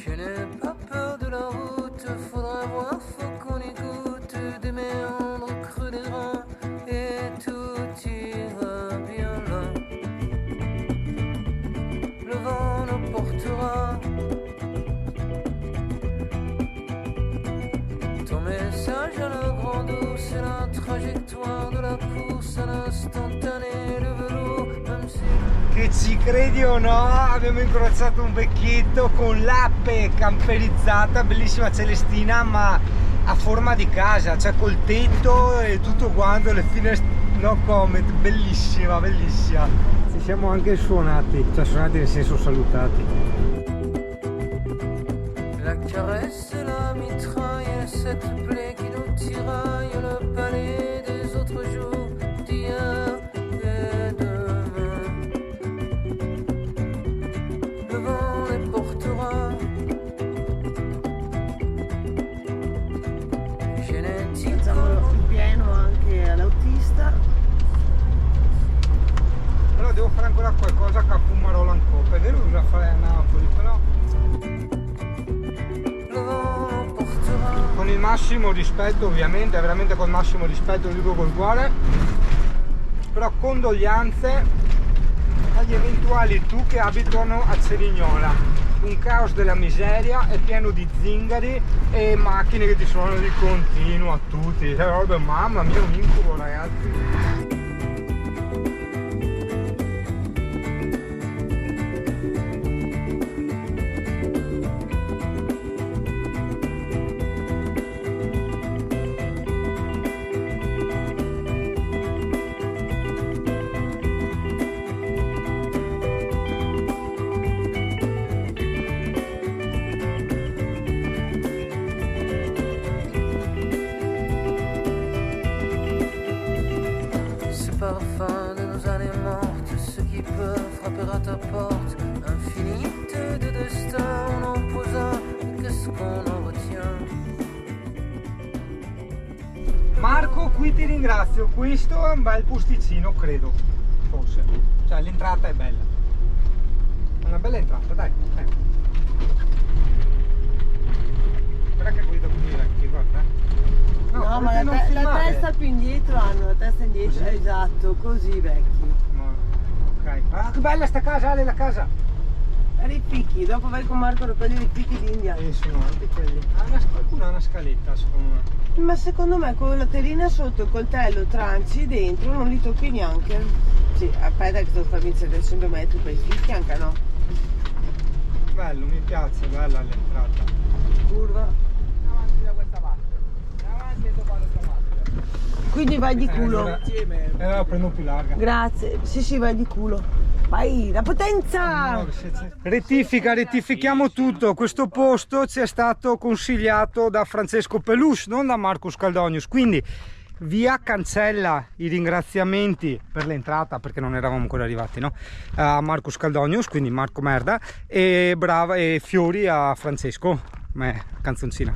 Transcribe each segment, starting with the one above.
Je n'ai pas peur de la route, faudra voir, faut qu'on écoute des méandres creux des reins et tout ira bien là. Le vent nous portera. Ton message à la grande eau, c'est la trajectoire de la course à l'instantané, le velours, même si... Che ci credi o no, abbiamo incrociato un vecchietto con l'ape camperizzata, bellissima celestina, ma a forma di casa, cioè col tetto e tutto quanto, le finestre, no comment, bellissima, bellissima. Ci siamo anche suonati, cioè suonati nel senso salutati. La caresse, la mitraille, cette plaie qui nous tiraille, le palais des autres jours, d'hier et demain. Le vent les portera. Facciamo il pieno anche all'autista. Però devo fare ancora qualcosa che a Fumarola in Coppa, è vero che bisogna fare a Napoli, però con il massimo rispetto, ovviamente, veramente col massimo rispetto, lo dico col cuore, però condoglianze agli eventuali tu che abitano a Cerignola. Un caos della miseria, è pieno di zingari e macchine che ti suonano di continuo a tutti, mamma mia, un incubo, ragazzi. Parfum de nos années mortes, ce qui peut frapper à ta porte, infinité de destin, on en posa, qu'est-ce qu'on en retient? Marco, qui ti ringrazio, questo è un bel posticino, credo, forse, cioè l'entrata è bella, è una bella entrata, dai, guarda che guida con i vecchi, guarda. No, ma la testa più indietro hanno, la testa indietro, così? Esatto, così vecchi. Ok, ah che bella sta casa, Ale, la casa! Per i picchi, dopo vai con Marco a raccogliere i picchi d'India. Sono anche quelli. Qualcuno ha una scaletta, secondo me. Ma secondo me con la terrina sotto, il coltello, tranci dentro, non li tocchi neanche. Sì, aspetta che sto facendo 700 metri per i picchi anche no. Bello, mi piace, bella l'entrata. Curva. Avanti da questa parte. Avanti e dopo l'altra parte. Quindi vai di culo. La prendo più larga. Grazie. Sì, vai di culo. Vai, la potenza! Rettifichiamo tutto. Questo posto ci è stato consigliato da Francesco Peluche, non da Marco Scaldonius. Quindi via cancella i ringraziamenti per l'entrata, perché non eravamo ancora arrivati, no? A Marco Scaldonius, quindi Marco Merda, e brava e fiori a Francesco. Canzoncina.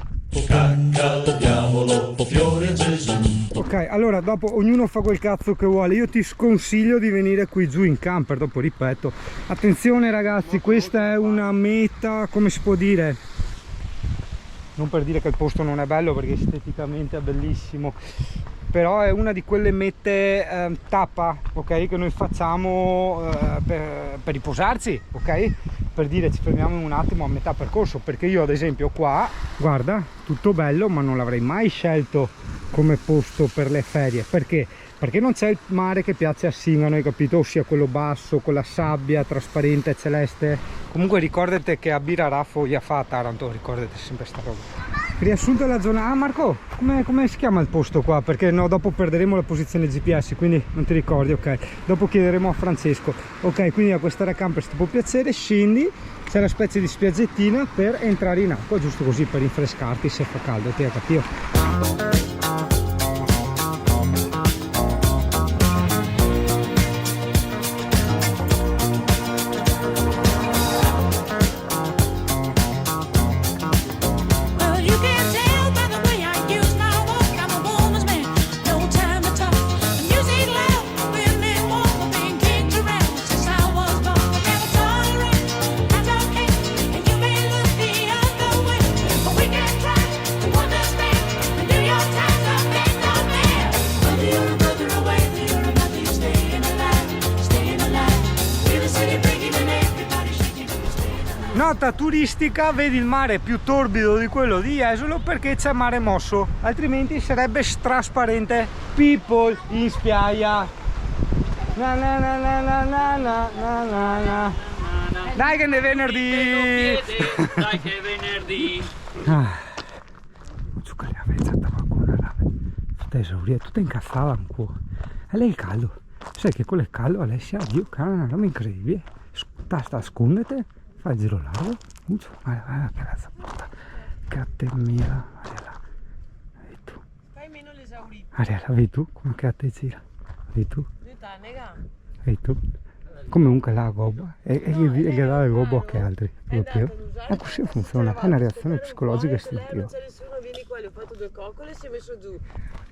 Ok, allora dopo ognuno fa quel cazzo che vuole. Io ti sconsiglio di venire qui giù in camper. Dopo ripeto, attenzione ragazzi, questa è una meta, come si può dire, non per dire che il posto non è bello, perché esteticamente è bellissimo, però è una di quelle mete tappa, ok, che noi facciamo per riposarci, ok, per dire ci fermiamo un attimo a metà percorso. Perché io ad esempio qua, guarda, tutto bello, ma non l'avrei mai scelto come posto per le ferie. Perché? Perché non c'è il mare che piace a Singano, hai capito? Ossia quello basso, con la sabbia trasparente, celeste. Comunque ricordate che a Birarafo gli fa a Taranto, ricordate sempre sta roba. Riassunto della zona. Ah Marco, come si chiama il posto qua? Perché no, dopo perderemo la posizione GPS, quindi non ti ricordi, ok? Dopo chiederemo a Francesco. Ok, quindi a questa camper ti può piacere, scendi, c'è una specie di spiaggettina per entrare in acqua, giusto così per rinfrescarti se fa caldo, ti hai capito? Be nota turistica, vedi il mare più torbido di quello di Jesolo perché c'è mare mosso, altrimenti sarebbe trasparente. People in spiaggia. Na na na na na na na na na. Dai che è venerdì! Dai che è venerdì! Zucca le avezzata qualcuno là. Tutta esaurita, tutta incazzata un po'. E lei il caldo. Sai che quello è caldo, Alessia? Dio, cara, una roba incredibile. Sta, scondete, fai il giro largo. Guarda, che razza puta. Catte mia. Guarda, vedi tu. Fai meno l'esaurito. Guarda, vedi tu come che te gira. Vedi tu. Nega. Vedi tu. Comunque la gobba. E gli dà il gobbo anche altri. Proprio. E così funziona. È una reazione psicologica istintiva. Non c'è nessuno, vieni qua, gli ho fatto 2 coccole e si è messo giù.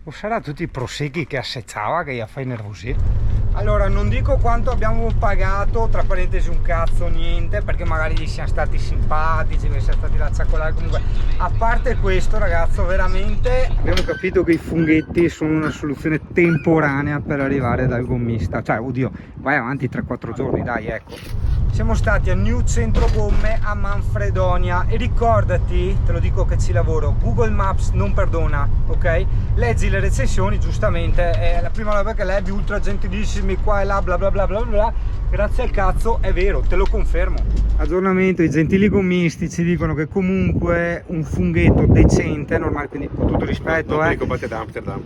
O sarà tutti i prosecchi che assecciava che gli fa nervosire. Allora, non dico quanto abbiamo pagato, tra parentesi un cazzo, niente, perché magari gli siamo stati simpatici, che siamo stati là a ciaccolare, comunque. A parte questo, ragazzo, veramente abbiamo capito che i funghetti sono una soluzione temporanea per arrivare dal gommista. Cioè, oddio, vai avanti 3-4 giorni, dai, ecco. Siamo stati a New Centro Gomme a Manfredonia e ricordati, te lo dico che ci lavoro, Google Maps non perdona, ok? Leggi le recensioni, giustamente, è la prima volta che leggi ultra gentilissimi qua e là, bla bla bla bla bla, grazie al cazzo, è vero, te lo confermo. Aggiornamento, i gentili gommisti ci dicono che comunque un funghetto decente, normale, quindi con tutto rispetto, non ricordate ad Amsterdam.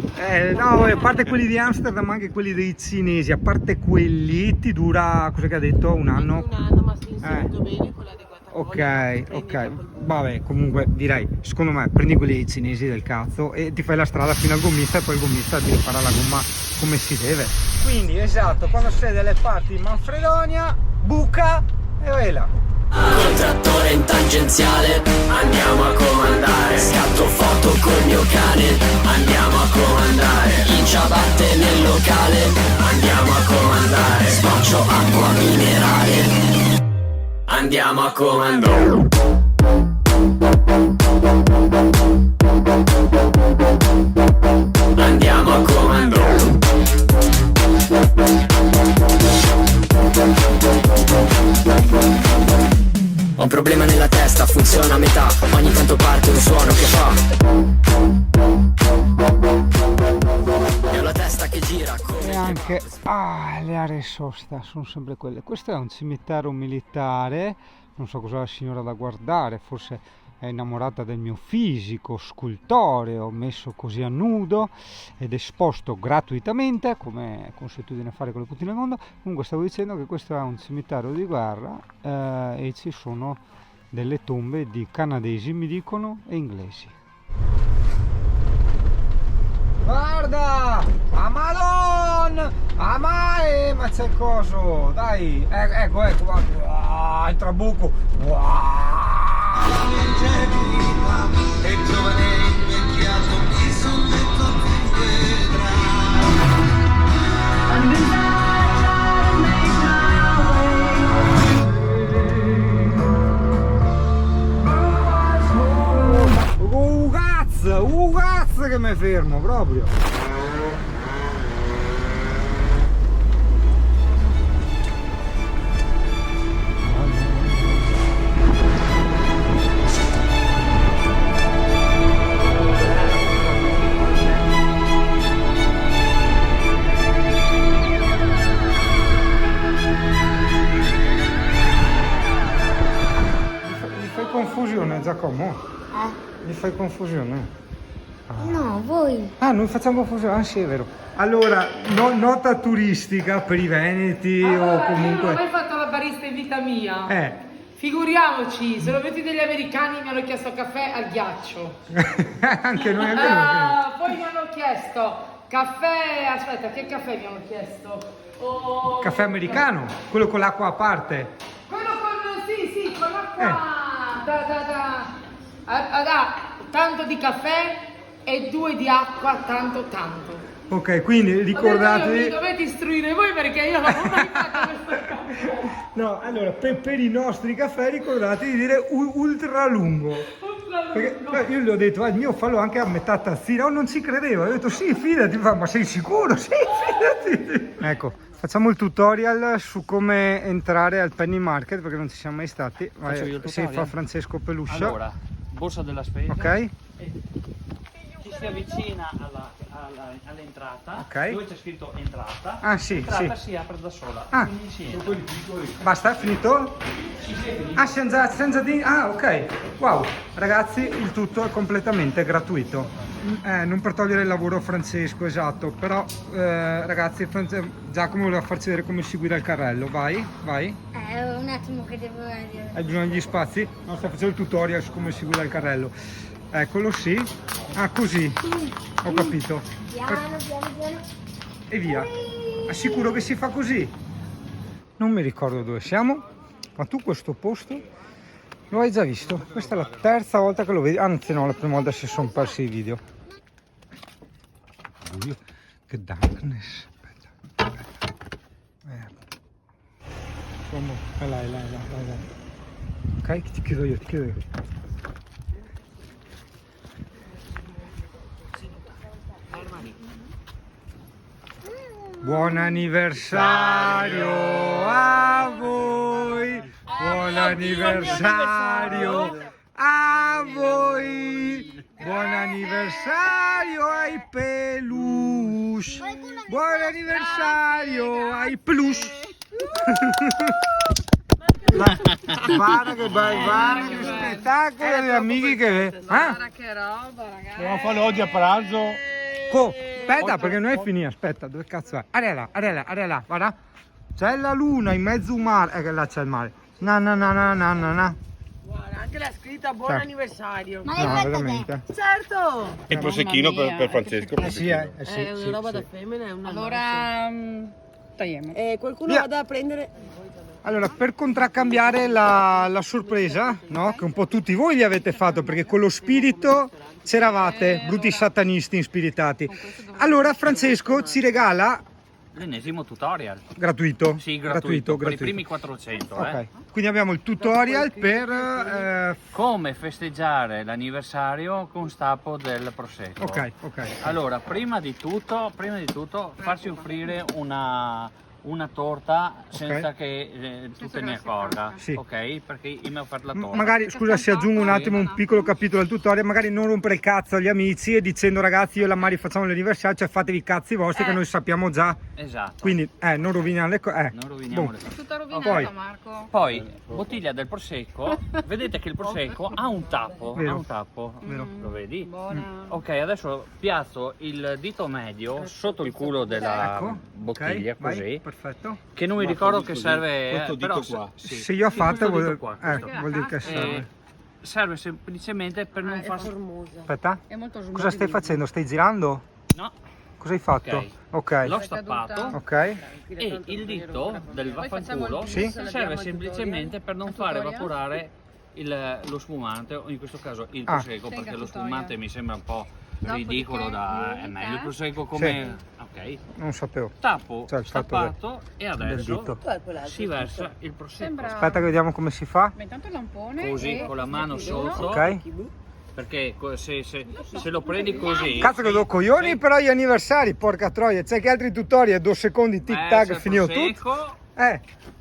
no, a parte quelli di Amsterdam, anche quelli dei cinesi, a parte quelli ti dura, cosa che ha detto, un anno? Un anno, ma si inserito bene con l'adeguata. Ok, vabbè, comunque direi, secondo me prendi quelli cinesi del cazzo e ti fai la strada fino al gommista e poi il gommista ti ripara la gomma come si deve. Quindi esatto, quando sei dalle parti di Manfredonia, buca e vai là. Col trattore in tangenziale andiamo a comandare. Scatto foto col mio cane, andiamo a comandare. In ciabatte nel locale, andiamo a comandare. Sboccio acqua minerale, andiamo a comandare. Andiamo a comandare. Ho un problema nella testa, funziona a metà. Ogni tanto parte un suono che fa. E ho la testa che gira come... E anche le aree sosta sono sempre quelle. Questo è un cimitero militare, non so cosa la signora da guardare, forse è innamorata del mio fisico scultoreo messo così a nudo ed esposto gratuitamente, come è consuetudine fare con le puttane del mondo. Comunque stavo dicendo che questo è un cimitero di guerra e ci sono delle tombe di canadesi, mi dicono, e inglesi. Guarda! A Madonna! A mai! Ma c'è il coso! Dai! Ecco, guarda! Il trabucco! E giovane invecchiato mi son detto ti vedrai. Cazzo che mi fermo proprio! Confusione, Giacomo? Mi fai confusione? No, voi. Ah, noi facciamo confusione? Ah sì, è vero. Allora, nota turistica per i veneti o comunque... Io non ho mai fatto la barista in vita mia. Figuriamoci, se lo vedo degli americani mi hanno chiesto caffè al ghiaccio. Anche noi, poi mi hanno chiesto caffè, aspetta, che caffè mi hanno chiesto? Caffè americano, quello con l'acqua a parte. Quello con, sì, con l'acqua... tanto di caffè e 2 di acqua, tanto. Ok, quindi ricordatevi... Mi dovete istruire voi perché io non ho mai fatto questo caffè. No, allora, per i nostri caffè ricordatevi di dire ultra lungo. Perché io gli ho detto, il mio fallo anche a metà tazzina, non ci credevo, ho detto sì, fidati, ma sei sicuro? Sì, fidati. Ecco, Facciamo il tutorial su come entrare al Penny Market perché non ci siamo mai stati. Faccio io il Si tutorial? fa Francesco Peluscia. Allora, borsa della spesa. Ok. Ci si avvicina all'entrata, Ok. dove c'è scritto entrata. Ah, sì, L'entrata sì. si apre da sola. Ah. Quindi si entra. Basta, è finito? Ah, siamo già di... Ah, ok. Wow, ragazzi, il tutto è completamente gratuito. Non per togliere il lavoro a Francesco, esatto, però ragazzi, Giacomo voleva farci vedere come si guida il carrello. Vai, vai. Un attimo che devo vedere. Hai bisogno di spazi? No, sta facendo il tutorial su come si guida il carrello. Eccolo, sì. Ah, così. Ho capito. Piano, piano, piano. E via. Assicuro che si fa così. Non mi ricordo dove siamo, ma tu questo posto lo hai già visto. Questa è la terza volta che lo vedi, anzi no, la prima volta si sono persi i video. Buio. Che darkness. Aspetta. Insomma, è là. Ok, ti chiudo io. Buon anniversario a voi! Buon anniversario a voi! Buon anniversario ai peluche! Buon anniversario ai peluche! Guarda che bello, guarda che spettacolo di amici che... Guarda che roba, ragazzi. Dobbiamo farlo oggi a pranzo. Aspetta perché non è finita, aspetta, dove cazzo è? Arela, guarda. C'è la luna in mezzo al mare, che là c'è il mare. Na. Guarda, anche la scritta buon Sì. anniversario. Ma l'hai No, fatta te? veramente. Certo! E il prosecchino per Francesco. Sì, È una roba da femmina, è una Allora, tagliamo. qualcuno Via. vada a prendere. Allora, per contraccambiare la sorpresa, no? Che un po' tutti voi gli avete fatto, perché con lo spirito c'eravate, brutti satanisti inspiritati. Allora, Francesco ci regala L'ennesimo tutorial. gratuito. Sì, gratuito. Per i primi 400. Ok, quindi abbiamo il tutorial per... Come festeggiare l'anniversario con stappo del prosecco. ok. Allora, prima di tutto farsi offrire una torta senza che tu te ne accorga, Sì. ok? Perché io mi ho offerto la torta. Magari, scusa se aggiungo un attimo un piccolo capitolo al tutorial, magari non rompere il cazzo agli amici e dicendo ragazzi io e la Mari facciamo l'anniversario, cioè fatevi i cazzi vostri che noi sappiamo già. Esatto. Quindi non rovinare le cose. Non roviniamo le cose. Tutta rovinata, Poi. Marco. Poi, bottiglia del prosecco, vedete che il prosecco ha un tappo, Vero. Lo vedi? Buona. Ok, adesso piazzo il dito medio sotto il culo della Ecco, bottiglia, ok, vai, così, perfetto. che non mi ricordo che serve, questo dito però qua. sì. Se io ho Sì, fatto questo dito qua, questo. vuol dire che serve. Serve semplicemente per non far... Formosa. Aspetta, È molto cosa stai facendo? Stai girando? No, Cosa hai fatto? Ok, l'ho stappato ok. e il dito del vaffanculo Sì. serve semplicemente per non fare evaporare lo spumante, o in questo caso il prosecco, perché lo spumante mi sembra un po' ridicolo è meglio il prosecco come... Ok. Non sapevo. Tappo Cioè, il fatto stappato e del adesso dito. si versa il prosecco. Sembra... Aspetta che vediamo come si fa. Intanto il lampone. Così, e con la mano metti sotto. Ok. Perché se lo prendi così... Cazzo che do coglioni però gli anniversari, porca troia. C'è che altri tutorial, 2 secondi, tic tac, finito tutto.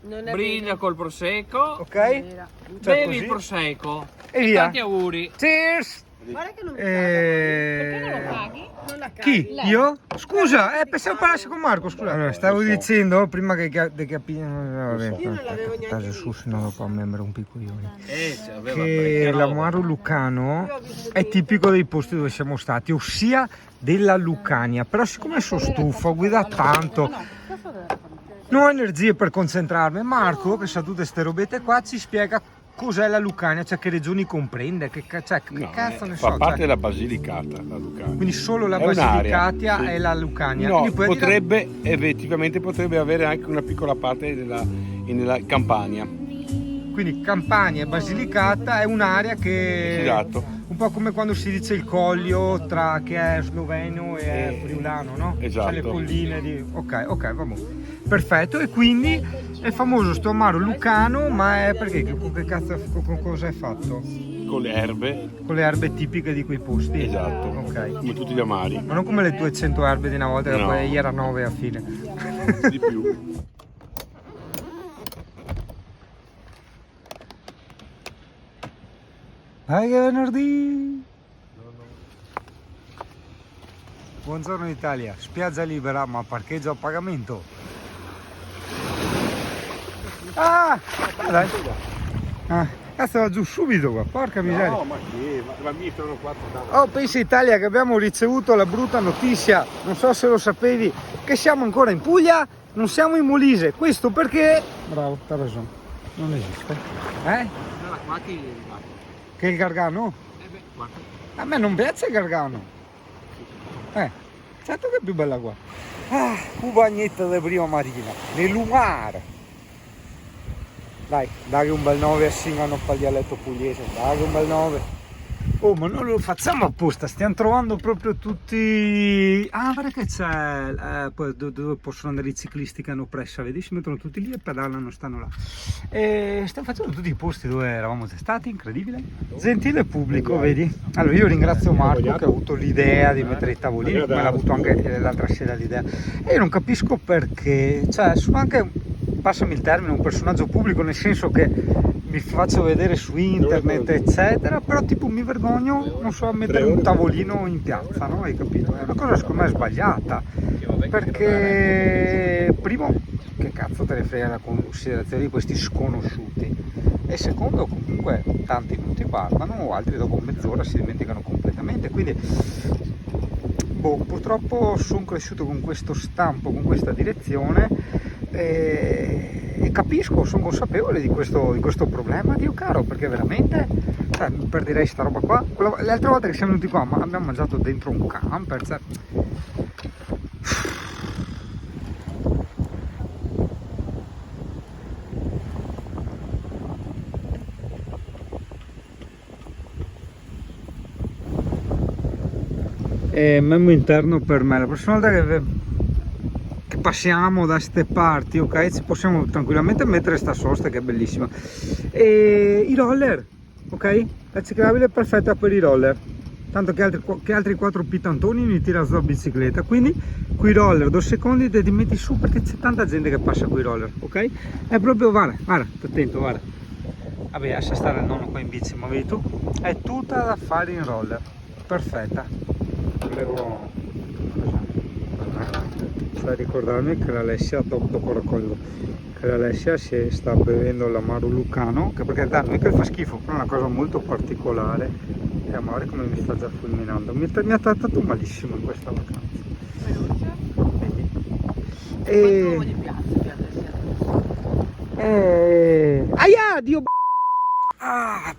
Non è Brinda col prosecco. Ok. vera. Cioè, Bevi così. il prosecco. E via. Tanti auguri. Cheers! Guarda che non mi Perché Non lo paghi? Non la caghi. Chi? Io? Scusa, pensavo parlassi con Marco, scusa. Allora, stavo dicendo, prima che capisci... Io non l'avevo neanche Casa visto. su, no, dopo a me mi rompi i coglioni. Aveva Che parecchia roba. l'Amaro Lucano è tipico dei posti dove siamo stati, ossia della Lucania. Però siccome sono stufo, ho guidato tanto, non ho energie per concentrarmi. Marco, che sa tutte queste robette qua, ci spiega cos'è la Lucania, cioè che regioni comprende, che cazzo ne so. Fa parte cioè. della Basilicata, la Lucania. Quindi solo la È un'area, Basilicata sì. è la Lucania. No, Quindi puoi dire- potrebbe, effettivamente potrebbe avere anche una piccola parte nella Campania. Quindi Campania e Basilicata è un'area che... Esatto. Un po' come quando si dice il Collio tra che è sloveno e è friulano, no? Esatto. Cioè le colline di... Ok, vabbè. Perfetto, e quindi È famoso sto amaro lucano, ma è perché? Con che cazzo, con cosa è fatto? Con le erbe, Con le erbe tipiche di quei posti? esatto, Ok. come tutti gli amari, Ma non come le 200 erbe di una volta, che No. poi era 9 a fine. di più. Dai che è venerdì! Buongiorno Italia, spiaggia libera ma parcheggio a pagamento. Ah! Dai! Ah, cazzo va giù subito qua, porca miseria! No, ma che? Ma mi sono qua. Oh, pensa Italia che abbiamo ricevuto la brutta notizia, non so se lo sapevi, che siamo ancora in Puglia, non siamo in Molise. Questo perché... Bravo, t'ha ragione, non esiste. Che il Gargano? A me non piace il Gargano. Certo che è più bella qua. Ah, un bagnetto di prima marina, nell'umare. Dai un bel 9 a Singano per il dialetto pugliese, dai un bel 9. Oh, ma non lo facciamo apposta, stiamo trovando proprio tutti... Ah, guarda che c'è, dove possono andare i ciclisti che hanno pressa, vedi? Si mettono tutti lì e pedalano, stanno là. E stiamo facendo tutti i posti dove eravamo già stati, incredibile. Gentile pubblico, vedi? Allora, io ringrazio Marco che ha avuto l'idea di mettere i tavolini, come l'ha avuto anche l'altra sera l'idea. E io non capisco perché, cioè, sono anche, passami il termine, un personaggio pubblico, nel senso che mi faccio vedere su internet eccetera, però tipo mi vergogno, non so, a mettere un tavolino in piazza, no? Hai capito? È una cosa secondo me sbagliata, perché primo, che cazzo te ne frega la considerazione di questi sconosciuti, e secondo, comunque tanti non ti guardano, altri dopo mezz'ora si dimenticano completamente, quindi boh, purtroppo sono cresciuto con questo stampo, con questa direzione, e capisco, sono consapevole di questo problema, Dio caro, perché veramente, cioè, mi perderei sta roba qua. Le altre volte che siamo venuti qua, ma abbiamo mangiato dentro un camper, cioè... Memo interno per me, la prossima volta che passiamo da ste parti, ok, ci possiamo tranquillamente mettere sta sosta che è bellissima, e i roller, ok, la ciclabile è perfetta per i roller, tanto che altri 4 pitantoni mi tira su la bicicletta, quindi qui roller 2 secondi te ti metti su, perché c'è tanta gente che passa con i roller, ok, è proprio, guarda, attento, guarda, vabbè, lascia stare il nonno qua in bici, ma vedi tu, è tutta da fare in roller, perfetta. Volevo ricordarmi che l'Alessia, dopo raccolgo, che l'Alessia sta bevendo l'amaro lucano, che per carità non è che fa schifo, però è una cosa molto particolare, e amore come mi sta già fulminando, mi ha trattato malissimo in questa vacanza. Aia, Dio!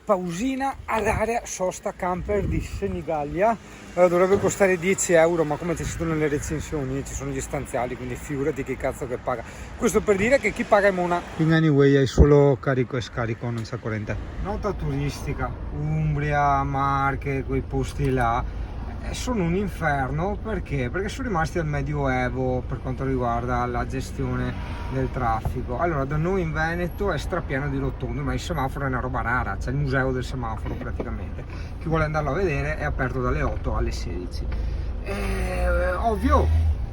Pausina all'area sosta camper di Senigallia. Allora, dovrebbe costare 10 euro, ma come ci sono nelle recensioni ci sono gli stanziali, quindi figurati che cazzo che paga. Questo per dire che chi paga è Mona. In anyway hai solo carico e scarico, non c'è corrente. Nota turistica, Umbria, Marche, quei posti là sono un inferno, perché sono rimasti al medioevo per quanto riguarda la gestione del traffico. Allora, da noi in Veneto è strapieno di rotonde, ma il semaforo è una roba rara, c'è il museo del semaforo praticamente, chi vuole andarlo a vedere è aperto dalle 8 alle 16. Ovvio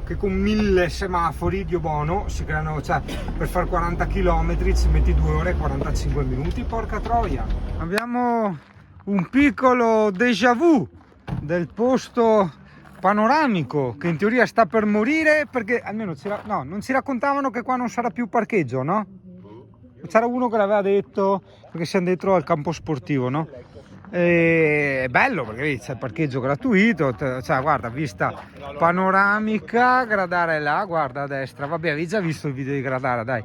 che con 1000 semafori, Dio buono, si creano, cioè per fare 40 km ci metti 2 ore e 45 minuti, porca troia. Abbiamo un piccolo déjà vu del posto panoramico che in teoria sta per morire, perché almeno non ci raccontavano che qua non sarà più parcheggio, no? C'era uno che l'aveva detto, perché siamo dentro al campo sportivo, no? È bello perché c'è il parcheggio gratuito, cioè guarda, vista panoramica, Gradara è là, guarda a destra, vabbè, avevi già visto il video di Gradara, dai.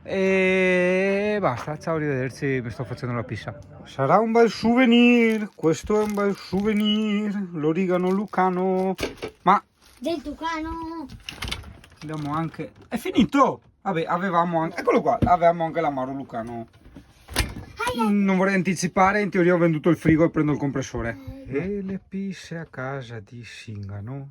E basta, ciao, arrivederci, mi sto facendo la pissa. Sarà un bel souvenir, questo è un bel souvenir, l'origano lucano, ma Del Tucano. abbiamo anche, è finito, vabbè, avevamo anche, eccolo qua, avevamo anche l'amaro lucano. Non vorrei anticipare, in teoria ho venduto il frigo e prendo il compressore. E le pisse a casa di Singano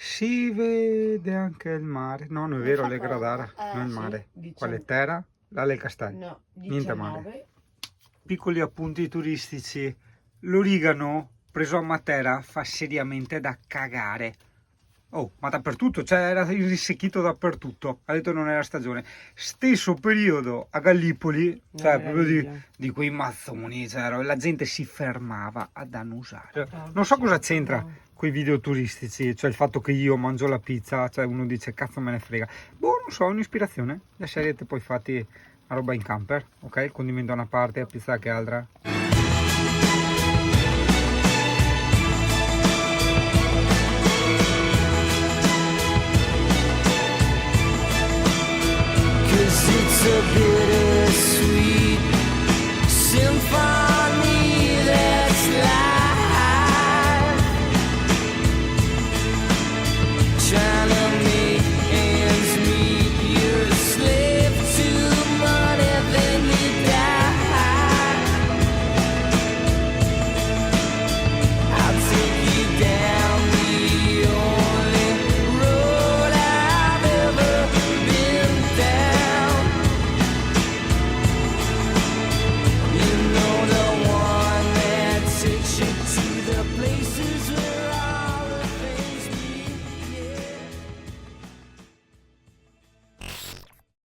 si vede anche il mare. No, non è vero, le Gradara, non il mare. Quale terra? L'Ale Castello. No, Niente 19. male. Piccoli appunti turistici. L'origano preso a Matera fa seriamente da cagare. Oh, ma dappertutto, cioè era irrisecchito dappertutto. Ha detto non era stagione. Stesso periodo a Gallipoli, cioè proprio di quei mazzoni, cioè, la gente si fermava ad annusare. Non so cosa c'entra con i video turistici, cioè il fatto che io mangio la pizza, cioè uno dice cazzo me ne frega. Boh, non so, è un'ispirazione. La serie te poi fatti una roba in camper, ok? Il condimento da una parte, la pizza che altra.